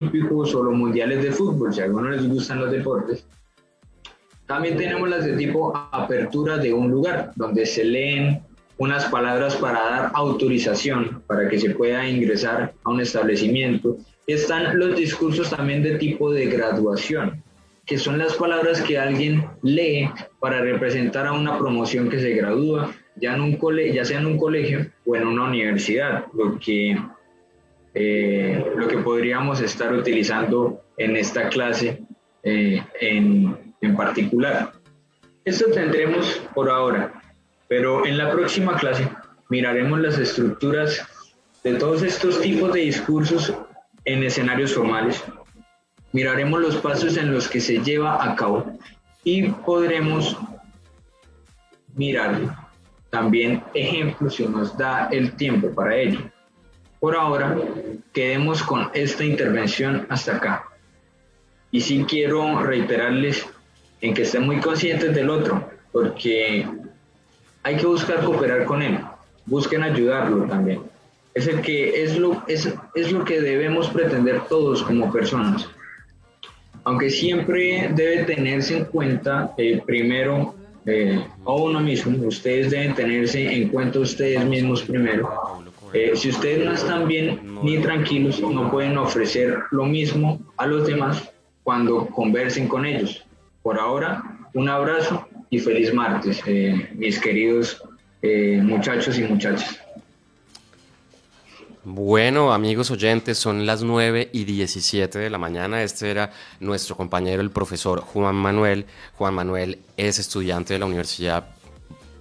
olímpicos o los mundiales de fútbol, si a algunos les gustan los deportes. También tenemos las de tipo apertura de un lugar, donde se leen unas palabras para dar autorización para que se pueda ingresar a un establecimiento. Están los discursos también de tipo de graduación, que son las palabras que alguien lee para representar a una promoción que se gradúa, ya sea en un colegio o en una universidad, lo que podríamos estar utilizando en esta clase en particular. Esto tendremos por ahora, pero en la próxima clase miraremos las estructuras de todos estos tipos de discursos en escenarios formales, miraremos los pasos en los que se lleva a cabo y podremos mirar también ejemplos si nos da el tiempo para ello. Por ahora, quedemos con esta intervención hasta acá. Y sí quiero reiterarles en que estén muy conscientes del otro, porque hay que buscar cooperar con él, busquen ayudarlo también. Es lo que debemos pretender todos como personas. Aunque siempre debe tenerse en cuenta primero a uno mismo, ustedes deben tenerse en cuenta ustedes mismos primero. Si ustedes no están bien ni tranquilos, no pueden ofrecer lo mismo a los demás cuando conversen con ellos. Por ahora, un abrazo y feliz martes, mis queridos muchachos y muchachas. Bueno, amigos oyentes, son las 9:17 de la mañana. Este era nuestro compañero, el profesor Juan Manuel. Juan Manuel es estudiante de la Universidad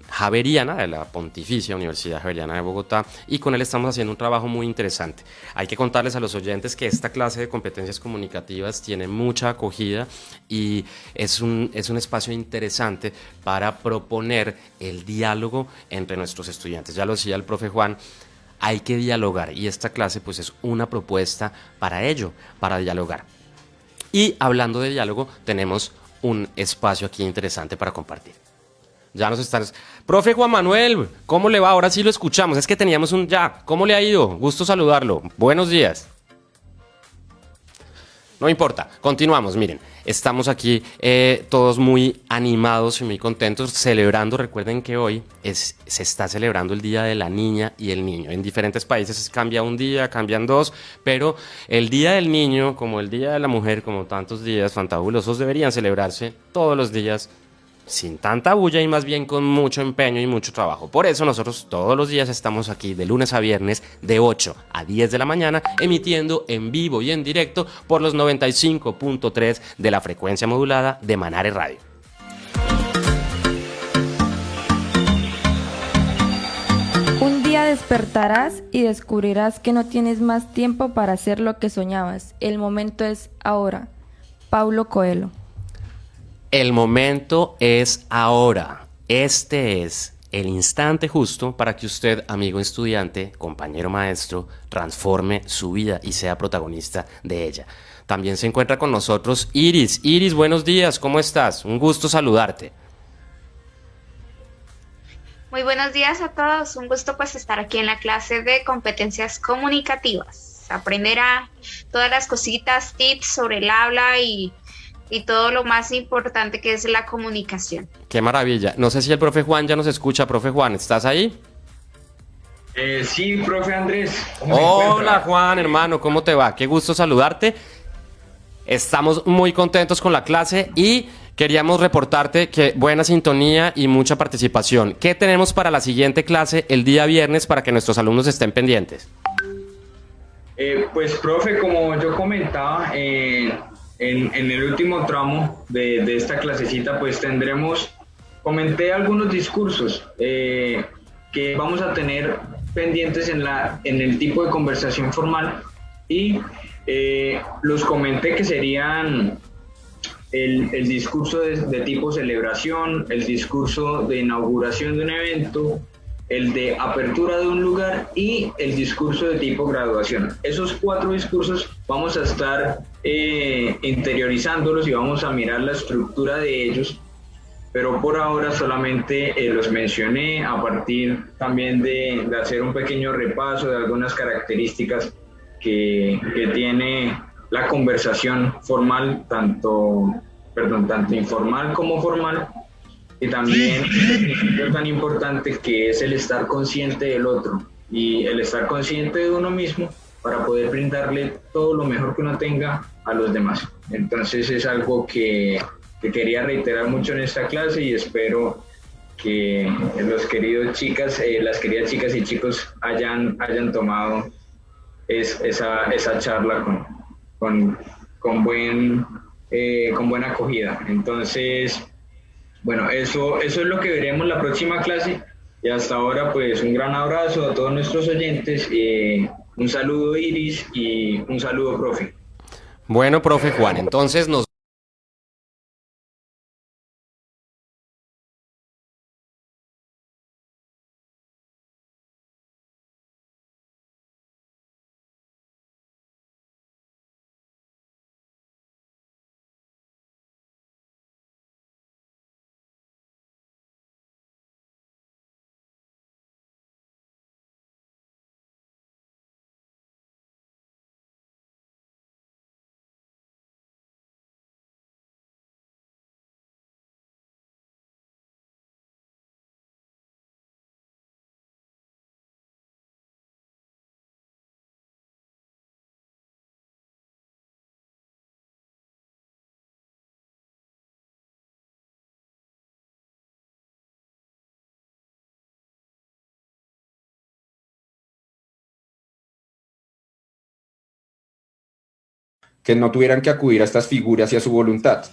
Javeriana, de la Pontificia Universidad Javeriana de Bogotá, y con él estamos haciendo un trabajo muy interesante. Hay que contarles a los oyentes que esta clase de competencias comunicativas tiene mucha acogida y es un espacio interesante para proponer el diálogo entre nuestros estudiantes. Ya lo decía el profe Juan, hay que dialogar y esta clase pues es una propuesta para ello, para dialogar. Y hablando de diálogo, tenemos un espacio aquí interesante para compartir. Ya nos están... Profe Juan Manuel, ¿cómo le va? Ahora sí lo escuchamos. Es que teníamos un ya. ¿Cómo le ha ido? Gusto saludarlo. Buenos días. No importa, continuamos. Miren, estamos aquí todos muy animados y muy contentos celebrando. Recuerden que hoy se está celebrando el Día de la Niña y el Niño. En diferentes países cambia un día, cambian dos, pero el Día del Niño, como el Día de la Mujer, como tantos días fantabulosos, deberían celebrarse todos los días sin tanta bulla y más bien con mucho empeño y mucho trabajo. Por eso nosotros todos los días estamos aquí de lunes a viernes de 8 a 10 de la mañana emitiendo en vivo y en directo por los 95.3 de la frecuencia modulada de Manare Radio. Un día despertarás y descubrirás que no tienes más tiempo para hacer lo que soñabas. El momento es ahora. Paulo Coelho. El momento es ahora. Este es el instante justo para que usted, amigo estudiante, compañero maestro, transforme su vida y sea protagonista de ella. También se encuentra con nosotros Iris. Iris, buenos días, ¿cómo estás? Un gusto saludarte. Muy buenos días a todos. Un gusto pues estar aquí en la clase de competencias comunicativas. Aprender a todas las cositas, tips sobre el habla y todo lo más importante que es la comunicación. Qué maravilla. No sé si el profe Juan ya nos escucha. Profe Juan, ¿estás ahí? Sí, profe Andrés. Hola Juan, hermano, ¿cómo te va? Qué gusto saludarte. Estamos muy contentos con la clase y queríamos reportarte que buena sintonía y mucha participación. ¿Qué tenemos para la siguiente clase el día viernes para que nuestros alumnos estén pendientes? Pues, profe, como yo comentaba, en el último tramo de esta clasecita, pues comenté algunos discursos que vamos a tener pendientes en el tipo de conversación formal y los comenté que serían el discurso de tipo celebración, el discurso de inauguración de un evento, el de apertura de un lugar y el discurso de tipo graduación. Esos 4 discursos vamos a estar interiorizándolos y vamos a mirar la estructura de ellos, pero por ahora solamente los mencioné a partir también de hacer un pequeño repaso de algunas características que tiene la conversación formal, tanto informal como formal, y también es tan importante que es el estar consciente del otro y el estar consciente de uno mismo para poder brindarle todo lo mejor que uno tenga a los demás. Entonces es algo que quería reiterar mucho en esta clase y espero que los queridos chicas, las queridas chicas y chicos hayan tomado esa charla con buena acogida. Entonces, bueno, eso es lo que veremos la próxima clase. Y hasta ahora, pues un gran abrazo a todos nuestros oyentes. Un saludo, Iris, y un saludo, profe. Bueno, profe Juan, entonces nos que no tuvieran que acudir a estas figuras y a su voluntad.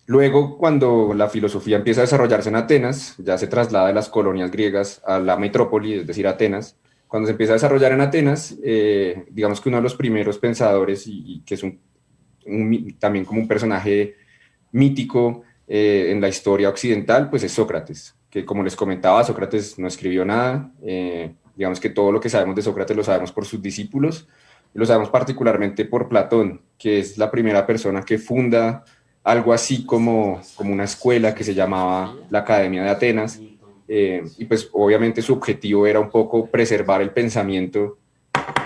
Luego, cuando la filosofía empieza a desarrollarse en Atenas, ya se traslada de las colonias griegas a la metrópoli, es decir, Atenas. Cuando se empieza a desarrollar en Atenas, digamos que uno de los primeros pensadores, y que es también como un personaje mítico en la historia occidental, pues es Sócrates, que como les comentaba, Sócrates no escribió nada. Digamos que todo lo que sabemos de Sócrates lo sabemos por sus discípulos, y lo sabemos particularmente por Platón, que es la primera persona que funda algo así como una escuela que se llamaba la Academia de Atenas, y pues obviamente su objetivo era un poco preservar el pensamiento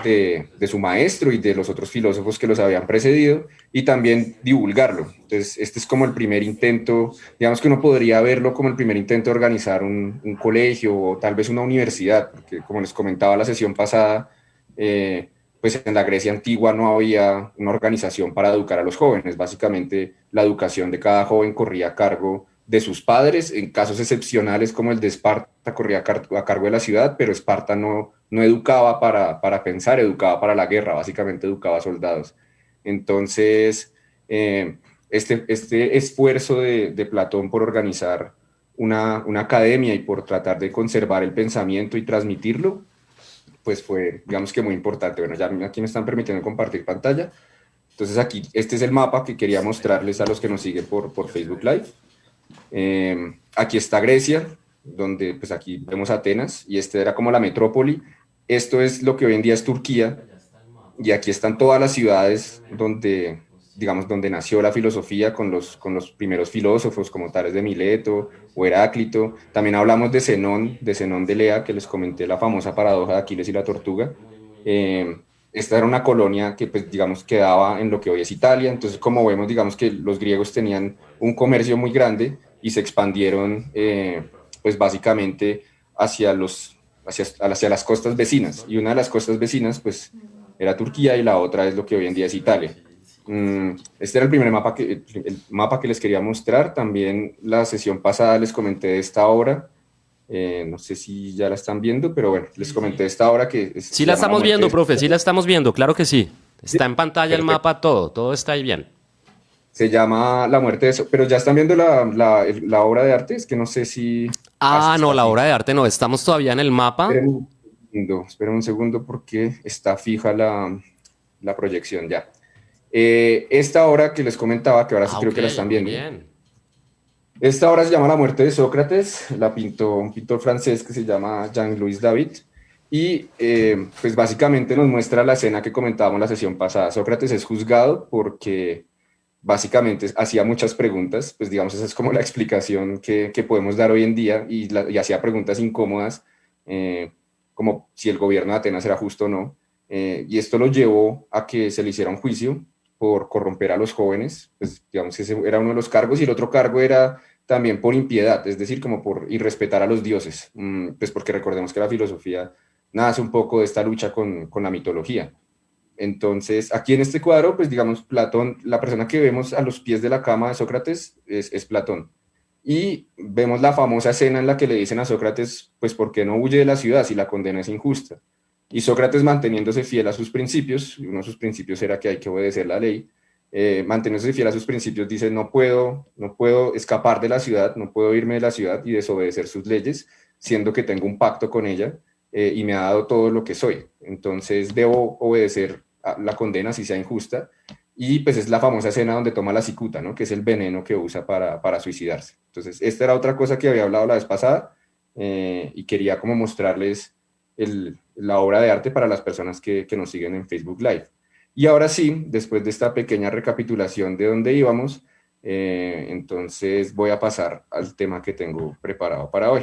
de su maestro y de los otros filósofos que los habían precedido, y también divulgarlo. Entonces, este es como el primer intento, digamos que uno podría verlo como el primer intento de organizar un colegio o tal vez una universidad, porque como les comentaba la sesión pasada, pues en la Grecia antigua no había una organización para educar a los jóvenes. Básicamente la educación de cada joven corría a cargo de sus padres, en casos excepcionales como el de Esparta corría a cargo de la ciudad, pero Esparta no educaba para pensar, educaba para la guerra, básicamente educaba a soldados. Entonces, este esfuerzo de Platón por organizar una academia y por tratar de conservar el pensamiento y transmitirlo, pues fue, digamos que muy importante. Bueno, ya aquí me están permitiendo compartir pantalla. Entonces aquí, este es el mapa que quería mostrarles a los que nos siguen por Facebook Live. Aquí está Grecia, donde pues aquí vemos Atenas, y este era como la metrópoli. Esto es lo que hoy en día es Turquía, y aquí están todas las ciudades donde, digamos, donde nació la filosofía con los primeros filósofos como tales de Mileto o Heráclito. También hablamos de Zenón de Lea, que les comenté la famosa paradoja de Aquiles y la tortuga. Esta era una colonia que, pues, digamos, quedaba en lo que hoy es Italia. Entonces, como vemos, digamos que los griegos tenían un comercio muy grande y se expandieron, pues, básicamente hacia las costas vecinas. Y una de las costas vecinas, pues, era Turquía, y la otra es lo que hoy en día es Italia. Este era el primer mapa el mapa que les quería mostrar. También la sesión pasada les comenté de esta obra. No sé si ya la están viendo, pero bueno, les comenté de esta obra que... Sí la estamos viendo, profe, sí la estamos viendo, claro que sí. Está en pantalla el mapa, todo está ahí bien. Se llama La muerte de Sócrates, pero ya están viendo la obra de arte, es que no sé si... No, la obra de arte no, estamos todavía en el mapa. Esperen un segundo porque está fija la proyección ya. Esta obra que les comentaba, que ahora sí creo que la están viendo. Bien. Esta obra se llama La muerte de Sócrates, la pintó un pintor francés que se llama Jean-Louis David, y pues básicamente nos muestra la escena que comentábamos en la sesión pasada. Sócrates es juzgado porque básicamente hacía muchas preguntas, pues digamos esa es como la explicación que podemos dar hoy en día, y hacía preguntas incómodas, como si el gobierno de Atenas era justo o no. Y esto lo llevó a que se le hiciera un juicio por corromper a los jóvenes, pues digamos que ese era uno de los cargos, y el otro cargo era también por impiedad, es decir, como por irrespetar a los dioses, pues porque recordemos que la filosofía nace un poco de esta lucha con la mitología. Entonces, aquí en este cuadro, pues digamos, Platón, la persona que vemos a los pies de la cama de Sócrates es Platón. Y vemos la famosa escena en la que le dicen a Sócrates, pues, ¿por qué no huye de la ciudad si la condena es injusta? Y Sócrates, manteniéndose fiel a sus principios, uno de sus principios era que hay que obedecer la ley, manteniéndose fiel a sus principios, dice, no puedo escapar de la ciudad, no puedo irme de la ciudad y desobedecer sus leyes, siendo que tengo un pacto con ella, y me ha dado todo lo que soy. Entonces debo obedecer a la condena, si sea injusta, y pues es la famosa escena donde toma la cicuta, ¿no? Que es el veneno que usa para suicidarse. Entonces, esta era otra cosa que había hablado la vez pasada, y quería como mostrarles la obra de arte para las personas que nos siguen en Facebook Live. Y ahora sí, después de esta pequeña recapitulación de dónde íbamos, entonces voy a pasar al tema que tengo preparado para hoy.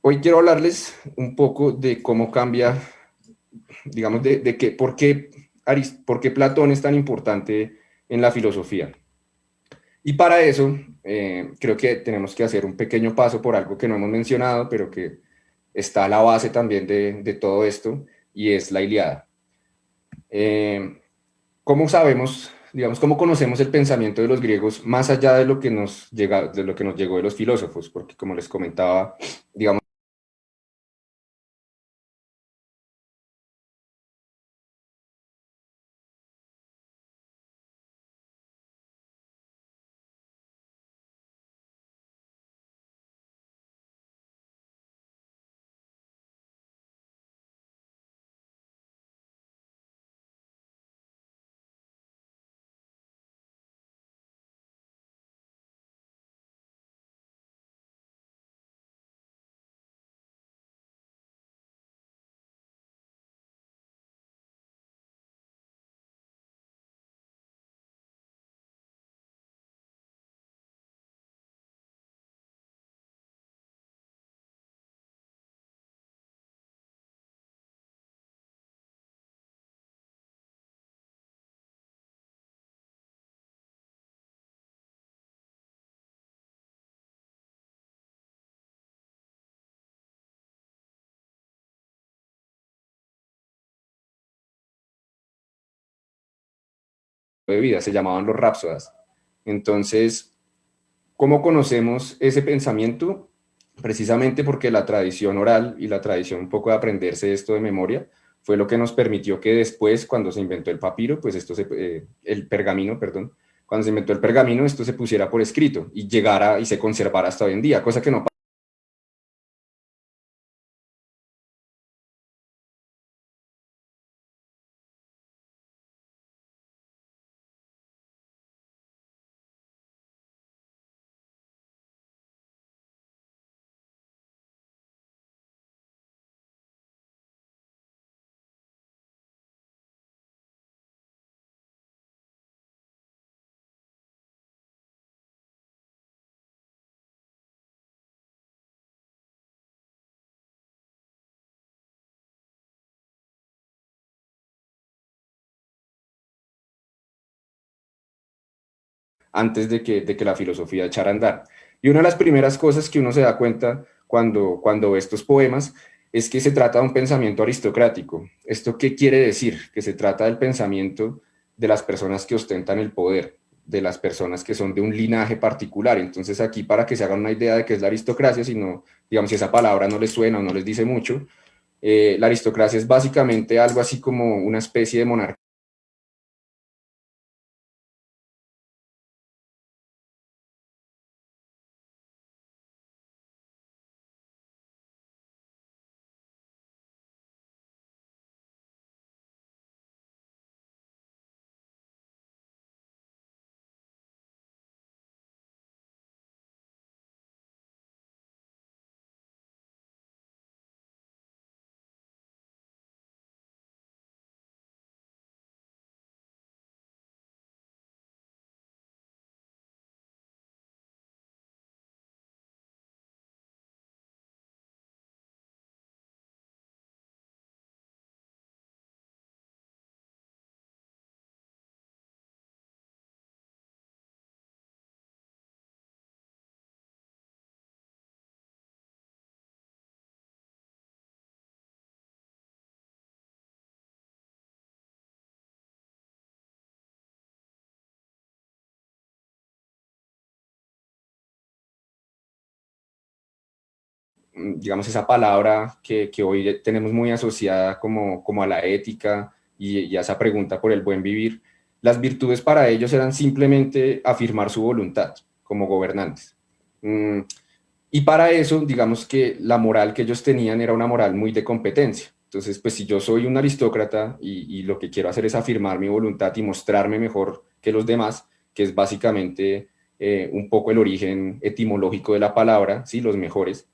Hoy quiero hablarles un poco de cómo cambia, digamos, de que, por qué Platón es tan importante en la filosofía. Y para eso, creo que tenemos que hacer un pequeño paso por algo que no hemos mencionado, pero que está a la base también de todo esto, y es la Ilíada. ¿Cómo sabemos, digamos, cómo conocemos el pensamiento de los griegos más allá de lo que nos llegó de los filósofos? Porque como les comentaba, digamos, de vida, se llamaban los rapsodas. Entonces, ¿cómo conocemos ese pensamiento? Precisamente porque la tradición oral y la tradición un poco de aprenderse esto de memoria fue lo que nos permitió que después, cuando se inventó el papiro, pues el pergamino, perdón, cuando se inventó el pergamino, esto se pusiera por escrito y llegara y se conservara hasta hoy en día, cosa que no antes de que la filosofía echara a andar. Y una de las primeras cosas que uno se da cuenta cuando ve estos poemas es que se trata de un pensamiento aristocrático. ¿Esto qué quiere decir? Que se trata del pensamiento de las personas que ostentan el poder, de las personas que son de un linaje particular. Entonces aquí, para que se hagan una idea de qué es la aristocracia, si no, digamos, si esa palabra no les suena o no les dice mucho, la aristocracia es básicamente algo así como una especie de monarquía digamos, esa palabra que hoy tenemos muy asociada como a la ética y a esa pregunta por el buen vivir, las virtudes para ellos eran simplemente afirmar su voluntad como gobernantes. Y para eso, digamos que la moral que ellos tenían era una moral muy de competencia. Entonces, pues si yo soy un aristócrata y lo que quiero hacer es afirmar mi voluntad y mostrarme mejor que los demás, que es básicamente un poco el origen etimológico de la palabra, ¿sí? Los mejores,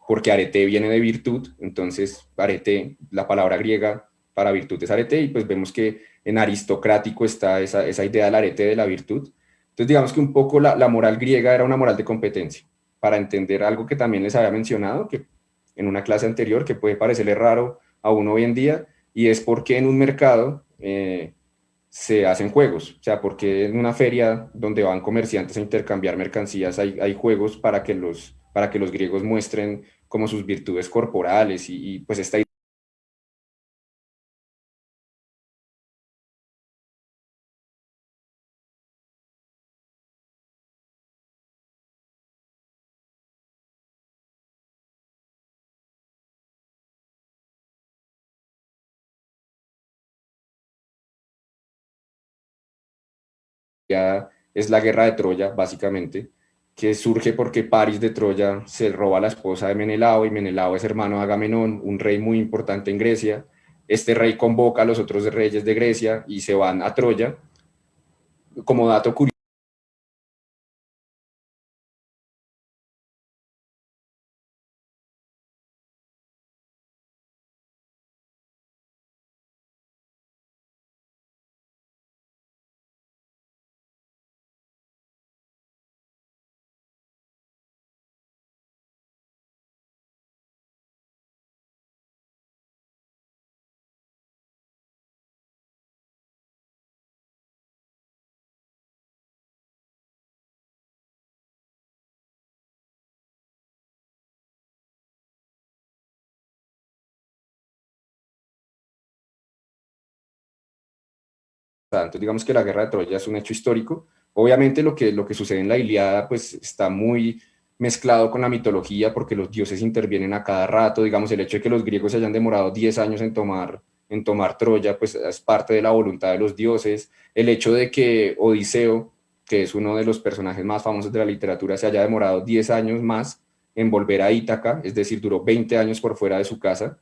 porque arete viene de virtud, entonces arete, la palabra griega para virtud es arete, y pues vemos que en aristocrático está esa idea del arete de la virtud. Entonces digamos que un poco la moral griega era una moral de competencia, para entender algo que también les había mencionado, que en una clase anterior, que puede parecerle raro a uno hoy en día, y es porque en un mercado se hacen juegos, o sea, porque en una feria donde van comerciantes a intercambiar mercancías hay juegos para que los griegos muestren como sus virtudes corporales y pues esta idea es la guerra de Troya, básicamente, que surge porque París de Troya se roba a la esposa de Menelao y Menelao es hermano de Agamenón, un rey muy importante en Grecia. Este rey convoca a los otros reyes de Grecia y se van a Troya. Como dato curioso, entonces digamos que la guerra de Troya es un hecho histórico. Obviamente lo que sucede en la Ilíada pues está muy mezclado con la mitología porque los dioses intervienen a cada rato. Digamos, el hecho de que los griegos se hayan demorado 10 años en tomar Troya pues es parte de la voluntad de los dioses. El hecho de que Odiseo, que es uno de los personajes más famosos de la literatura, se haya demorado 10 años más en volver a Ítaca, es decir, duró 20 años por fuera de su casa,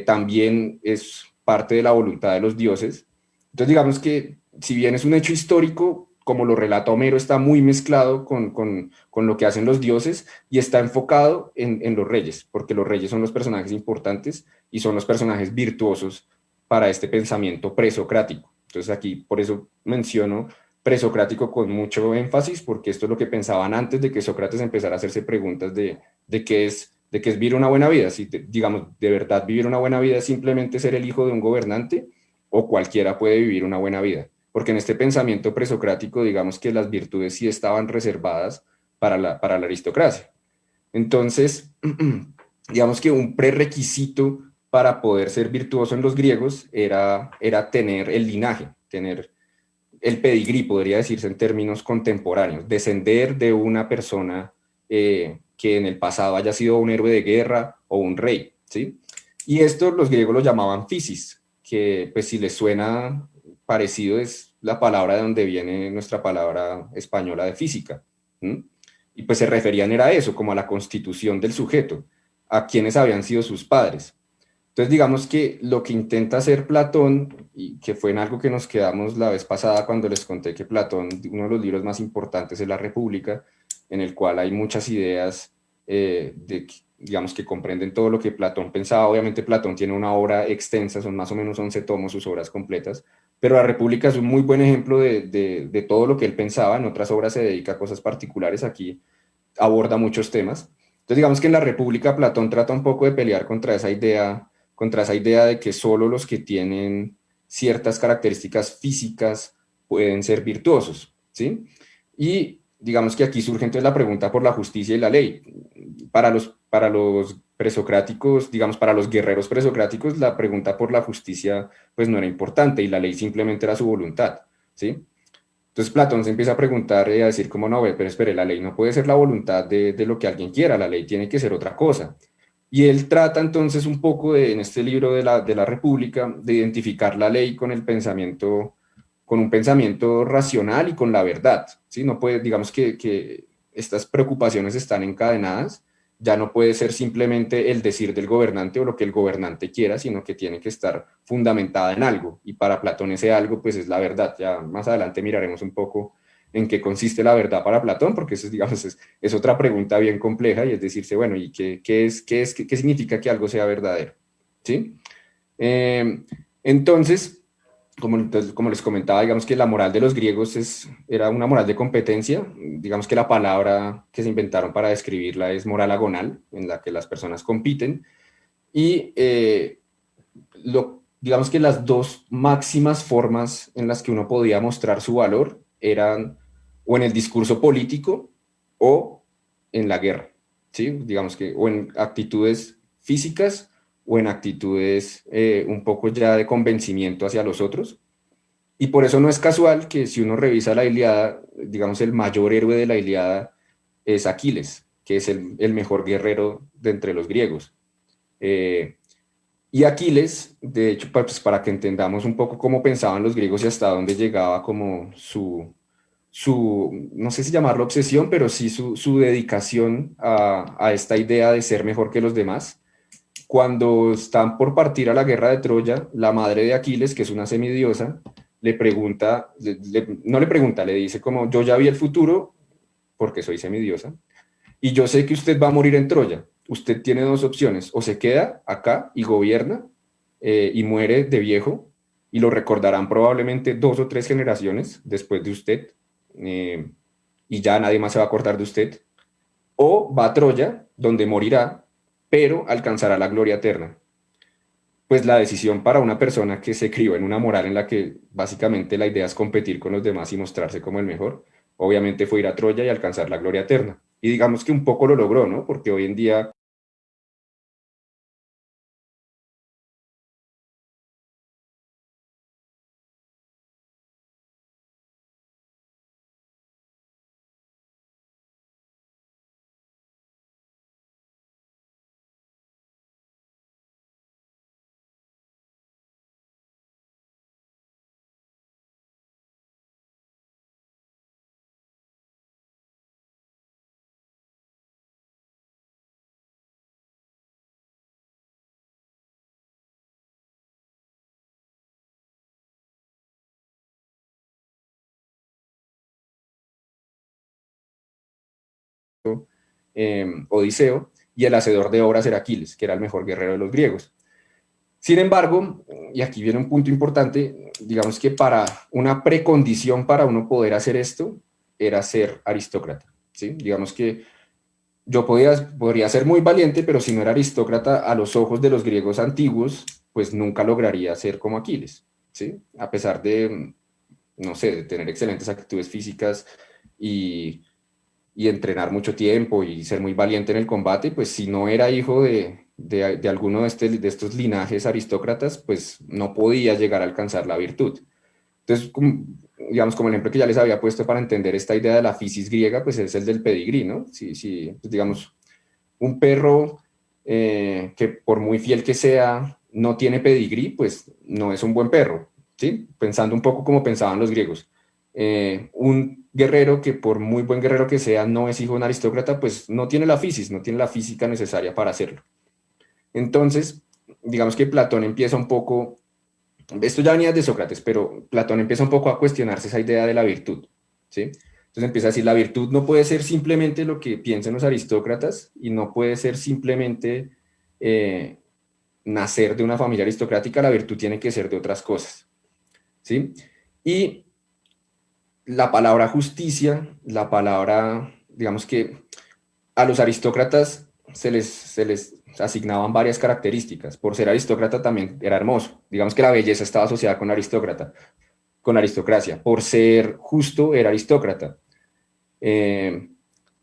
también es parte de la voluntad de los dioses. Entonces, digamos que si bien es un hecho histórico, como lo relata Homero, está muy mezclado con lo que hacen los dioses y está enfocado en los reyes, porque los reyes son los personajes importantes y son los personajes virtuosos para este pensamiento presocrático. Entonces, aquí por eso menciono presocrático con mucho énfasis, porque esto es lo que pensaban antes de que Sócrates empezara a hacerse preguntas de qué es vivir una buena vida. Si, digamos, de verdad vivir una buena vida es simplemente ser el hijo de un gobernante, o cualquiera puede vivir una buena vida. Porque en este pensamiento presocrático, digamos que las virtudes sí estaban reservadas para la aristocracia. Entonces, digamos que un prerequisito para poder ser virtuoso en los griegos era tener el linaje, tener el pedigrí, podría decirse en términos contemporáneos, descender de una persona que en el pasado haya sido un héroe de guerra o un rey, ¿sí? Y esto los griegos lo llamaban physis, que pues si les suena parecido es la palabra de donde viene nuestra palabra española de física. ¿Mm? Y pues se referían era a eso, como a la constitución del sujeto, a quienes habían sido sus padres. Entonces digamos que lo que intenta hacer Platón, y que fue en algo que nos quedamos la vez pasada cuando les conté que Platón, uno de los libros más importantes es La República, en el cual hay muchas ideas digamos que comprenden todo lo que Platón pensaba. Obviamente Platón tiene una obra extensa, son más o menos 11 tomos sus obras completas, pero La República es un muy buen ejemplo de todo lo que él pensaba. En otras obras se dedica a cosas particulares, aquí aborda muchos temas. Entonces digamos que en La República Platón trata un poco de pelear contra esa idea de que solo los que tienen ciertas características físicas pueden ser virtuosos, ¿sí? Y digamos que aquí surge entonces la pregunta por la justicia y la ley. Para los presocráticos, digamos, para los guerreros presocráticos, la pregunta por la justicia pues no era importante y la ley simplemente era su voluntad, ¿sí? Entonces Platón se empieza a preguntar y a decir como no, pero espere, la ley no puede ser la voluntad de lo que alguien quiera, la ley tiene que ser otra cosa. Y él trata entonces un poco en este libro de la República de identificar la ley con el pensamiento, con un pensamiento racional y con la verdad, ¿sí? No puede, digamos que estas preocupaciones están encadenadas, ya no puede ser simplemente el decir del gobernante o lo que el gobernante quiera, sino que tiene que estar fundamentada en algo. Y para Platón ese algo pues es la verdad. Ya más adelante miraremos un poco en qué consiste la verdad para Platón, porque eso, digamos, es otra pregunta bien compleja y es decirse, bueno, ¿y qué significa que algo sea verdadero? ¿Sí? Entonces, como les comentaba, digamos que la moral de los griegos era una moral de competencia. Digamos que la palabra que se inventaron para describirla es moral agonal, en la que las personas compiten. Y digamos que las dos máximas formas en las que uno podía mostrar su valor eran o en el discurso político o en la guerra, ¿sí? Digamos que o en actitudes físicas o en actitudes un poco ya de convencimiento hacia los otros. Y por eso no es casual que si uno revisa la Ilíada, digamos el mayor héroe de la Ilíada es Aquiles, que es el mejor guerrero de entre los griegos. Eh, y Aquiles, de hecho, pues para que entendamos un poco cómo pensaban los griegos y hasta dónde llegaba como no sé si llamarlo obsesión, pero sí su dedicación a esta idea de ser mejor que los demás. Cuando están por partir a la guerra de Troya, la madre de Aquiles, que es una semidiosa, le pregunta, no le pregunta, le dice como yo ya vi el futuro porque soy semidiosa y yo sé que usted va a morir en Troya. Usted tiene dos opciones, o se queda acá y gobierna y muere de viejo y lo recordarán probablemente 2 o 3 generaciones después de usted eh, y ya nadie más se va a acordar de usted, o va a Troya donde morirá pero alcanzará la gloria eterna. Pues la decisión para una persona que se crió en una moral en la que básicamente la idea es competir con los demás y mostrarse como el mejor, obviamente fue ir a Troya y alcanzar la gloria eterna. Y digamos que un poco lo logró, ¿no? Porque hoy en día Odiseo, y el hacedor de obras era Aquiles, que era el mejor guerrero de los griegos. Sin embargo, y aquí viene un punto importante, digamos que para una precondición para uno poder hacer esto era ser aristócrata, ¿sí? Digamos que yo podría ser muy valiente, pero si no era aristócrata a los ojos de los griegos antiguos, pues nunca lograría ser como Aquiles, ¿sí? A pesar de, no sé, de tener excelentes actitudes físicas y, y entrenar mucho tiempo y ser muy valiente en el combate, pues si no era hijo de alguno de estos linajes aristócratas, pues no podía llegar a alcanzar la virtud. Entonces, digamos, como el ejemplo que ya les había puesto para entender esta idea de la fisis griega, pues es el del pedigrí, ¿no? Si pues digamos, un perro que por muy fiel que sea, no tiene pedigrí, pues no es un buen perro, ¿sí? Pensando un poco como pensaban los griegos. Un guerrero que por muy buen guerrero que sea, no es hijo de un aristócrata, pues no tiene la fisis, no tiene la física necesaria para hacerlo. Entonces, digamos que Platón empieza un poco, esto ya venía de Sócrates, pero Platón empieza un poco a cuestionarse esa idea de la virtud, ¿sí? Entonces empieza a decir, la virtud no puede ser simplemente lo que piensan los aristócratas y no puede ser simplemente eh, nacer de una familia aristocrática, la virtud tiene que ser de otras cosas, ¿sí? Y la palabra justicia, la palabra, digamos que a los aristócratas se les asignaban varias características. Por ser aristócrata también era hermoso. Digamos que la belleza estaba asociada con aristócrata, con aristocracia. Por ser justo era aristócrata. Eh,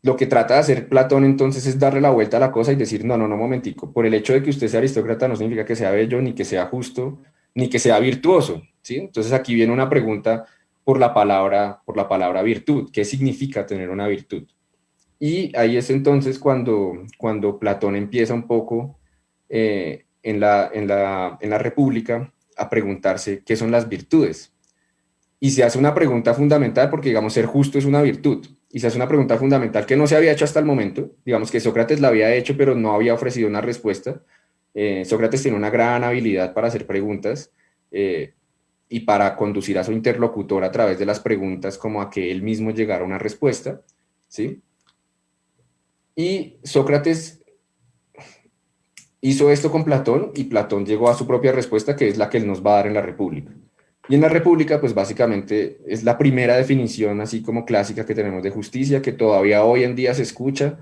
lo que trata de hacer Platón entonces es darle la vuelta a la cosa y decir, no, no, no, momentico, por el hecho de que usted sea aristócrata no significa que sea bello, ni que sea justo, ni que sea virtuoso, ¿sí? Entonces aquí viene una pregunta, por la palabra virtud. ¿Qué significa tener una virtud? Y ahí es entonces cuando Platón empieza un poco en la República a preguntarse qué son las virtudes. Y se hace una pregunta fundamental porque, digamos, ser justo es una virtud. Y se hace una pregunta fundamental que no se había hecho hasta el momento. Digamos que Sócrates la había hecho, pero no había ofrecido una respuesta. Sócrates tiene una gran habilidad para hacer preguntas y para conducir a su interlocutor a través de las preguntas como a que él mismo llegara a una respuesta, ¿sí? Y Sócrates hizo esto con Platón y Platón llegó a su propia respuesta, que es la que él nos va a dar en la República. Y en la República, pues básicamente es la primera definición así como clásica que tenemos de justicia, que todavía hoy en día se escucha,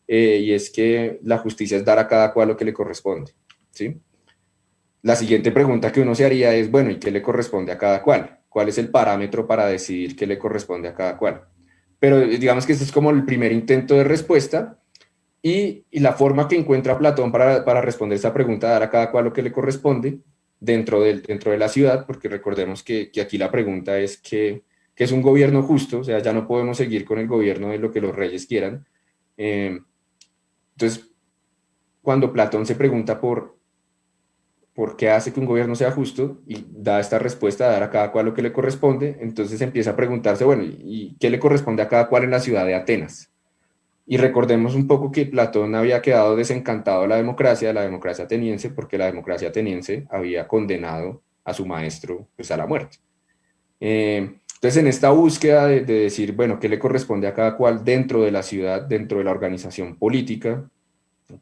y es que la justicia es dar a cada cual lo que le corresponde, ¿sí? La siguiente pregunta que uno se haría es, bueno, ¿y qué le corresponde a cada cual? ¿Cuál es el parámetro para decidir qué le corresponde a cada cual? Pero digamos que este es como el primer intento de respuesta, y la forma que encuentra Platón para responder esa pregunta, dar a cada cual lo que le corresponde, dentro de la ciudad, porque recordemos que aquí la pregunta es que es un gobierno justo, o sea, ya no podemos seguir con el gobierno de lo que los reyes quieran. Entonces, cuando Platón se pregunta por qué hace que un gobierno sea justo y da esta respuesta, dar a cada cual lo que le corresponde, entonces empieza a preguntarse, bueno, ¿y qué le corresponde a cada cual en la ciudad de Atenas? Y recordemos un poco que Platón había quedado desencantado de la democracia ateniense, porque la democracia ateniense había condenado a su maestro pues, a la muerte. Entonces, en esta búsqueda de decir, bueno, ¿qué le corresponde a cada cual dentro de la ciudad, dentro de la organización política?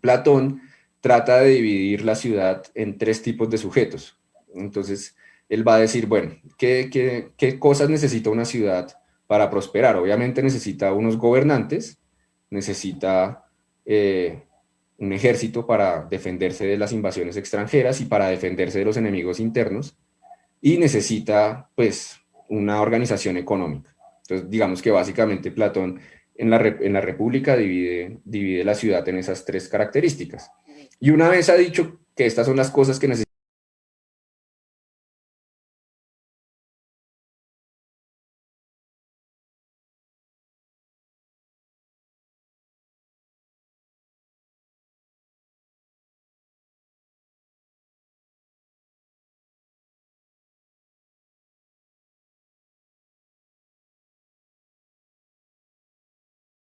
Platón trata de dividir la ciudad en tres tipos de sujetos. Entonces, él va a decir, bueno, ¿qué cosas necesita una ciudad para prosperar? Obviamente necesita unos gobernantes, necesita un ejército para defenderse de las invasiones extranjeras y para defenderse de los enemigos internos, y necesita pues una organización económica. Entonces digamos que básicamente Platón en la República divide la ciudad en esas tres características. Y una vez ha dicho que estas son las cosas que necesita